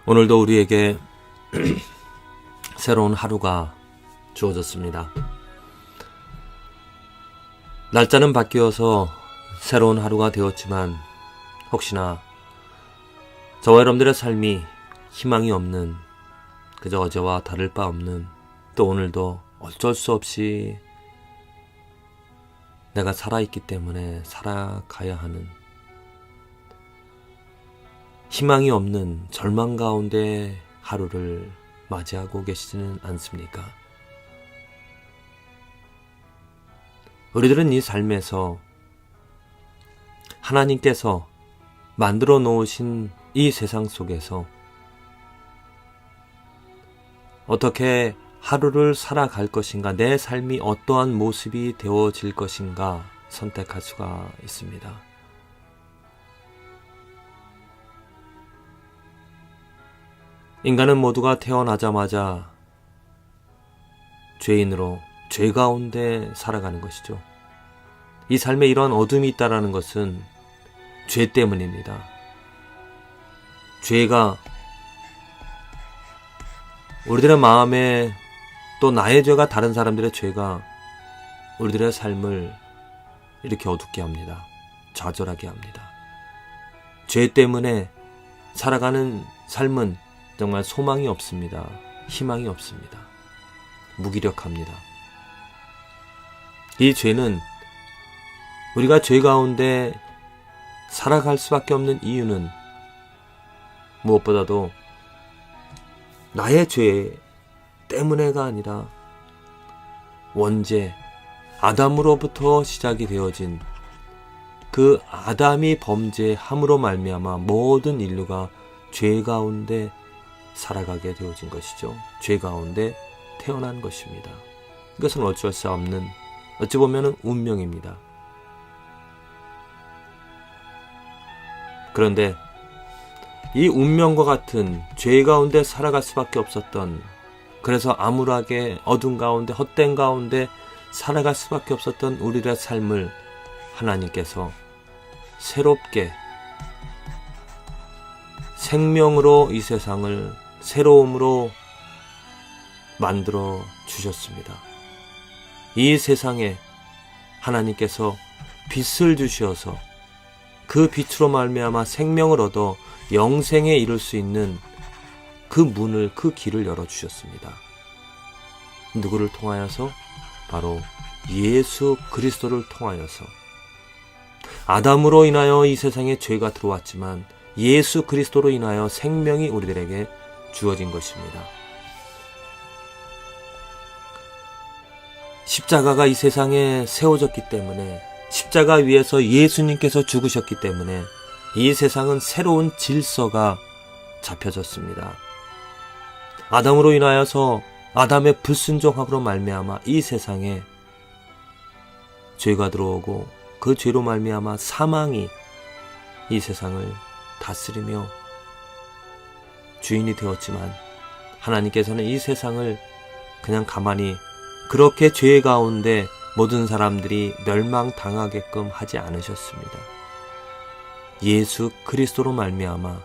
오늘도 우리에게 새로운 하루가 주어졌습니다. 날짜는 바뀌어서 새로운 하루가 되었지만 혹시나 저와 여러분들의 삶이 희망이 없는, 그저 어제와 다를 바 없는, 또 오늘도 어쩔 수 없이 내가 살아있기 때문에 살아가야 하는, 희망이 없는 절망 가운데 하루를 맞이하고 계시지는 않습니까? 우리들은 이 삶에서 하나님께서 만들어 놓으신 이 세상 속에서 어떻게 하루를 살아갈 것인가, 내 삶이 어떠한 모습이 되어질 것인가 선택할 수가 있습니다. 인간은 모두가 태어나자마자 죄인으로 죄 가운데 살아가는 것이죠. 이 삶에 이러한 어둠이 있다는 것은 죄 때문입니다. 죄가 우리들의 마음에, 또 나의 죄가 다른 사람들의 죄가 우리들의 삶을 이렇게 어둡게 합니다. 좌절하게 합니다. 죄 때문에 살아가는 삶은 정말 소망이 없습니다. 희망이 없습니다. 무기력합니다. 이 죄는, 우리가 죄 가운데 살아갈 수밖에 없는 이유는 무엇보다도 나의 죄 때문에가 아니라 원죄, 아담으로부터 시작이 되어진 그 아담이 범죄함으로 말미암아 모든 인류가 죄 가운데 살아가게 되어진 것이죠. 죄 가운데 태어난 것입니다. 이것은 어쩔 수 없는, 어찌 보면 운명입니다. 그런데 이 운명과 같은 죄 가운데 살아갈 수밖에 없었던, 그래서 암울하게 어둠 가운데, 헛된 가운데 살아갈 수밖에 없었던 우리의 삶을 하나님께서 새롭게 생명으로 이 세상을 새로움으로 만들어 주셨습니다. 이 세상에 하나님께서 빛을 주셔서 그 빛으로 말미암아 생명을 얻어 영생에 이룰 수 있는 그 문을, 그 길을 열어주셨습니다. 누구를 통하여서? 바로 예수 그리스도를 통하여서. 아담으로 인하여 이 세상에 죄가 들어왔지만 예수 그리스도로 인하여 생명이 우리들에게 주어진 것입니다. 십자가가 이 세상에 세워졌기 때문에, 십자가 위에서 예수님께서 죽으셨기 때문에 이 세상은 새로운 질서가 잡혀졌습니다. 아담으로 인하여서, 아담의 불순종함으로 말미암아 이 세상에 죄가 들어오고 그 죄로 말미암아 사망이 이 세상을 다스리며 주인이 되었지만, 하나님께서는 이 세상을 그냥 가만히 그렇게 죄 가운데 모든 사람들이 멸망당하게끔 하지 않으셨습니다. 예수 그리스도로 말미암아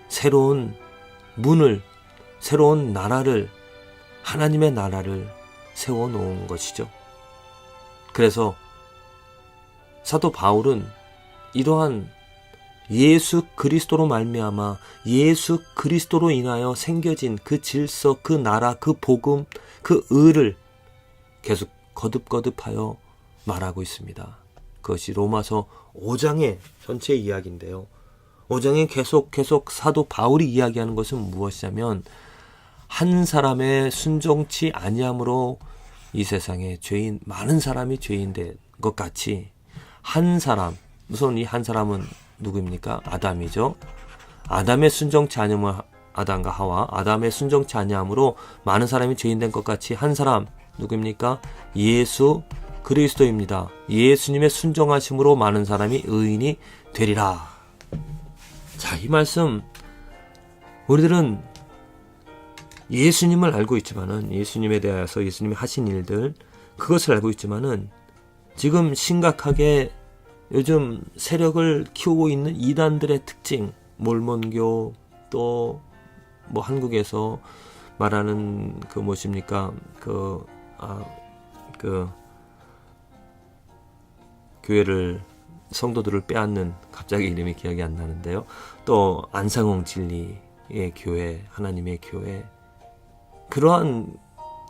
새로운 문을, 새로운 나라를, 하나님의 나라를 세워놓은 것이죠. 그래서 사도 바울은 이러한 예수 그리스도로 말미암아, 예수 그리스도로 인하여 생겨진 그 질서, 그 나라, 그 복음, 그 의를 계속 거듭거듭하여 말하고 있습니다. 그것이 로마서 5장의 전체 이야기인데요. 5장에 계속 사도 바울이 이야기하는 것은 무엇이냐면, 한 사람의 순종치 아니함으로 이 세상에 죄인, 많은 사람이 죄인 된 것 같이, 한 사람, 우선 이 한 사람은 누구입니까? 아담이죠. 아담의 순종치 아니함으로, 아담과 하와, 아담의 순종치 아니함으로 많은 사람이 죄인 된 것 같이 한 사람, 누구입니까? 예수 그리스도입니다. 예수님의 순종하심으로 많은 사람이 의인이 되리라. 자, 이 말씀, 우리들은 예수님을 알고 있지만은, 예수님에 대해서 예수님이 하신 일들, 그것을 알고 있지만은, 지금 심각하게 요즘 세력을 키우고 있는 이단들의 특징, 몰몬교, 또 뭐 한국에서 말하는 그 무엇입니까? 교회를 성도들을 빼앗는, 갑자기 이름이 기억이 안 나는데요. 또 안상홍 진리의 교회, 하나님의 교회. 그러한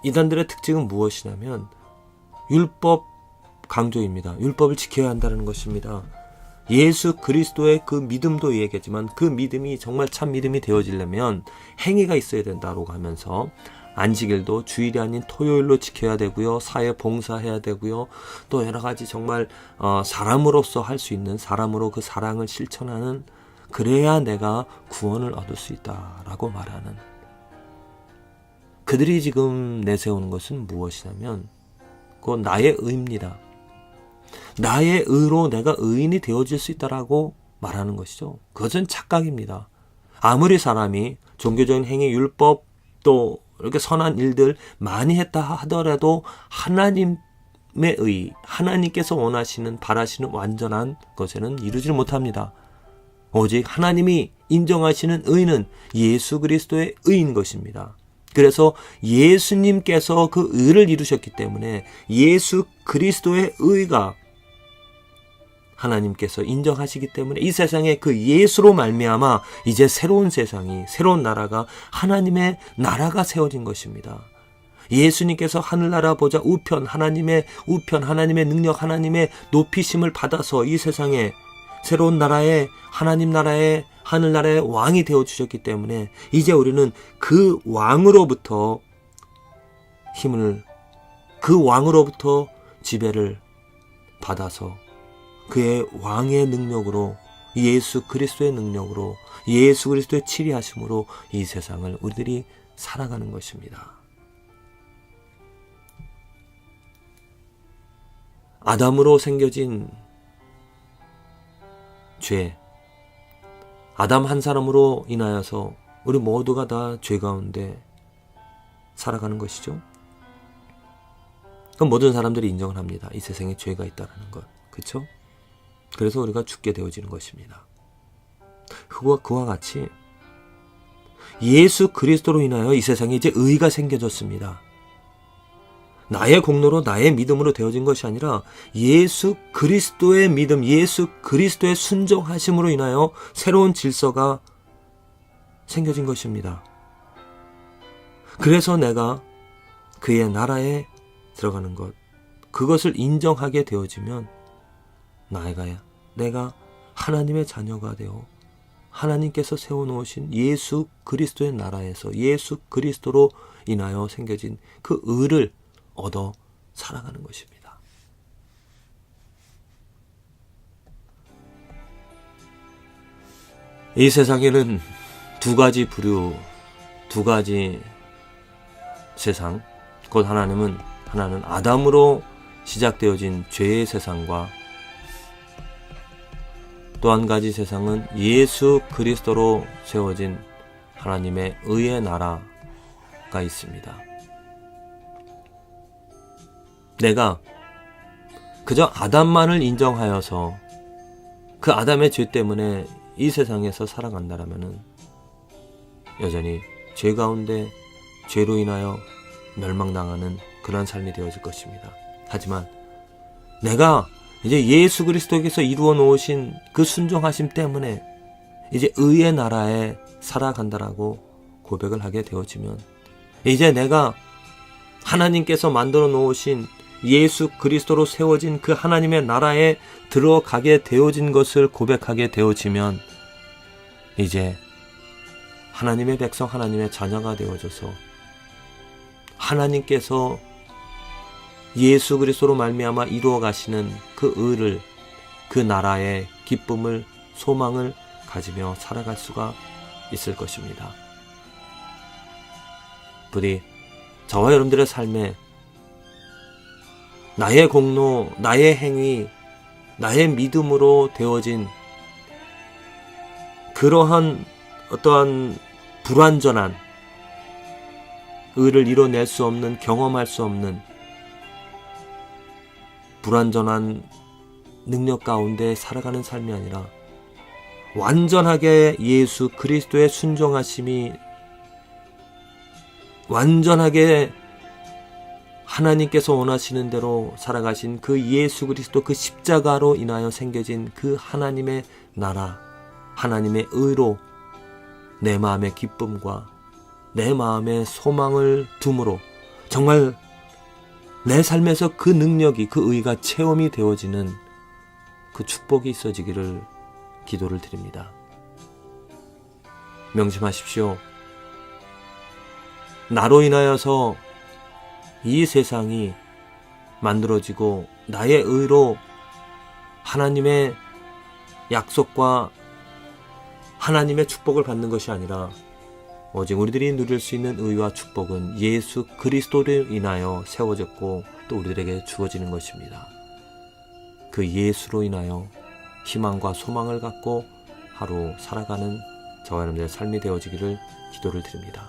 이단들의 특징은 무엇이냐면 율법 강조입니다. 율법을 지켜야 한다는 것입니다. 예수 그리스도의 그 믿음도 얘기했지만 그 믿음이 정말 참 믿음이 되어지려면 행위가 있어야 된다고 하면서 안식일도 주일이 아닌 토요일로 지켜야 되고요. 사회 봉사해야 되고요. 또 여러 가지 정말 사람으로서 할 수 있는, 사람으로 그 사랑을 실천하는, 그래야 내가 구원을 얻을 수 있다라고 말하는, 그들이 지금 내세우는 것은 무엇이냐면 그건 나의 의입니다. 나의 의로 내가 의인이 되어질 수 있다라고 말하는 것이죠. 그것은 착각입니다. 아무리 사람이 종교적인 행위, 율법, 또 이렇게 선한 일들 많이 했다 하더라도 하나님의 의, 하나님께서 원하시는, 바라시는 완전한 것에는 이루지를 못합니다. 오직 하나님이 인정하시는 의는 예수 그리스도의 의인 것입니다. 그래서 예수님께서 그 의를 이루셨기 때문에 예수 그리스도의 의가 하나님께서 인정하시기 때문에 이 세상에 그 예수로 말미암아 이제 새로운 세상이, 새로운 나라가, 하나님의 나라가 세워진 것입니다. 예수님께서 하늘나라 보자 우편, 하나님의 우편, 하나님의 능력, 하나님의 높이심을 받아서 이 세상에 새로운 나라의, 하나님 나라의, 하늘나라의 왕이 되어주셨기 때문에 이제 우리는 그 왕으로부터 힘을, 그 왕으로부터 지배를 받아서 그의 왕의 능력으로, 예수 그리스도의 능력으로, 예수 그리스도의 치리하심으로 이 세상을 우리들이 살아가는 것입니다. 아담으로 생겨진 죄, 아담 한 사람으로 인하여서 우리 모두가 다 죄 가운데 살아가는 것이죠. 그럼 모든 사람들이 인정을 합니다. 이 세상에 죄가 있다는 것. 그렇죠? 그래서 우리가 죽게 되어지는 것입니다. 그와 같이 예수 그리스도로 인하여 이 세상에 이제 의가 생겨졌습니다. 나의 공로로, 나의 믿음으로 되어진 것이 아니라 예수 그리스도의 믿음, 예수 그리스도의 순종하심으로 인하여 새로운 질서가 생겨진 것입니다. 그래서 내가 그의 나라에 들어가는 것, 그것을 인정하게 되어지면 내가 하나님의 자녀가 되어 하나님께서 세워놓으신 예수 그리스도의 나라에서 예수 그리스도로 인하여 생겨진 그 의를 얻어 살아가는 것입니다. 이 세상에는 두 가지 부류, 두 가지 세상, 곧 하나는 아담으로 시작되어진 죄의 세상과 또 한 가지 세상은 예수 그리스도로 세워진 하나님의 의의 나라가 있습니다. 내가 그저 아담만을 인정하여서 그 아담의 죄 때문에 이 세상에서 살아간다라면은 여전히 죄 가운데 죄로 인하여 멸망당하는 그런 삶이 되어질 것입니다. 하지만 내가 이제 예수 그리스도께서 이루어 놓으신 그 순종하심 때문에 이제 의의 나라에 살아간다라고 고백을 하게 되어지면 이제 내가 하나님께서 만들어 놓으신 예수 그리스도로 세워진 그 하나님의 나라에 들어가게 되어진 것을 고백하게 되어지면 이제 하나님의 백성, 하나님의 자녀가 되어져서 하나님께서 예수 그리스도로 말미암아 이루어 가시는 그 의를, 그 나라의 기쁨을, 소망을 가지며 살아갈 수가 있을 것입니다. 부디 저와 여러분들의 삶에 나의 공로, 나의 행위, 나의 믿음으로 되어진 그러한 어떠한 불완전한 의를 이뤄낼 수 없는, 경험할 수 없는 불완전한 능력 가운데 살아가는 삶이 아니라 완전하게 예수 그리스도의 순종하심이 완전하게 하나님께서 원하시는 대로 살아가신 그 예수 그리스도 그 십자가로 인하여 생겨진 그 하나님의 나라, 하나님의 의로 내 마음의 기쁨과 내 마음의 소망을 둠으로 정말 내 삶에서 그 능력이, 그 의가 체험이 되어지는 그 축복이 있어지기를 기도를 드립니다. 명심하십시오. 나로 인하여서 이 세상이 만들어지고 나의 의로 하나님의 약속과 하나님의 축복을 받는 것이 아니라 오직 우리들이 누릴 수 있는 의와 축복은 예수 그리스도를 인하여 세워졌고 또 우리들에게 주어지는 것입니다. 그 예수로 인하여 희망과 소망을 갖고 하루 살아가는 저와 여러분들의 삶이 되어지기를 기도를 드립니다.